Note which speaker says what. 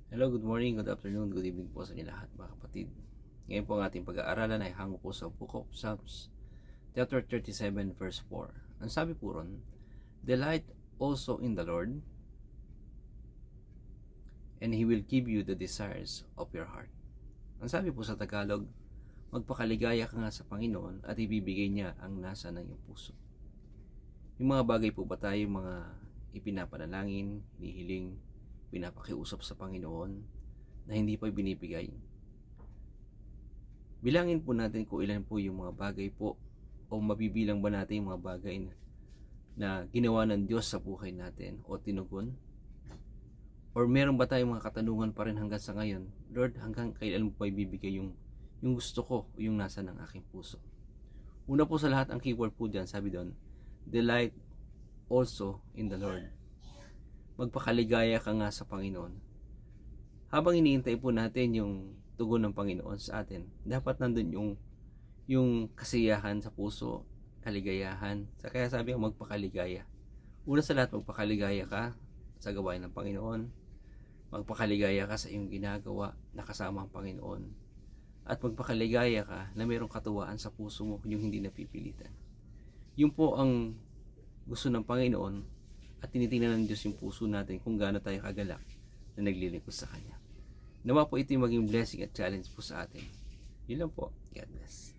Speaker 1: Hello, good morning, good afternoon, good evening po sa inyo lahat mga kapatid. Ngayon po ang ating pag-aaralan ay hango po sa Book of Psalms, chapter 37, verse 4. Ang sabi po ron, "Delight also in the Lord, and He will give you the desires of your heart." Ang sabi po sa Tagalog, magpakaligaya ka nga sa Panginoon at ibibigay niya ang nasa ng iyong puso. Yung mga bagay po ba tayo, mga ipinapanalangin, hinihiling, pinapakiusap sa Panginoon na hindi pa binibigay? Bilangin po natin kung ilan po yung mga bagay po, o mabibilang ba natin yung mga bagay na ginawa ng Diyos sa buhay natin o tinugon? Or meron ba tayong mga katanungan pa rin hanggang sa ngayon? Lord, hanggang kailan mo pa ibibigay yung gusto ko o yung nasa ng aking puso? Una po sa lahat, ang keyword po dyan, sabi doon, delight also in the Lord. Magpakaligaya ka nga sa Panginoon. Habang iniintay po natin yung tugon ng Panginoon sa atin, dapat nandun yung kasiyahan sa puso, kaligayahan. Kaya sabi ko, magpakaligaya. Una sa lahat, magpakaligaya ka sa gawain ng Panginoon. Magpakaligaya ka sa iyong ginagawa na kasama ang Panginoon. At magpakaligaya ka na mayroong katuwaan sa puso mo, yung hindi napipilitan. Yun po ang gusto ng Panginoon, at tinitingnan ng Diyos yung puso natin kung gaano tayo kagalak na naglilingkod sa Kanya. Nawa po ito yung maging blessing at challenge po sa atin. Yun lang po. God bless.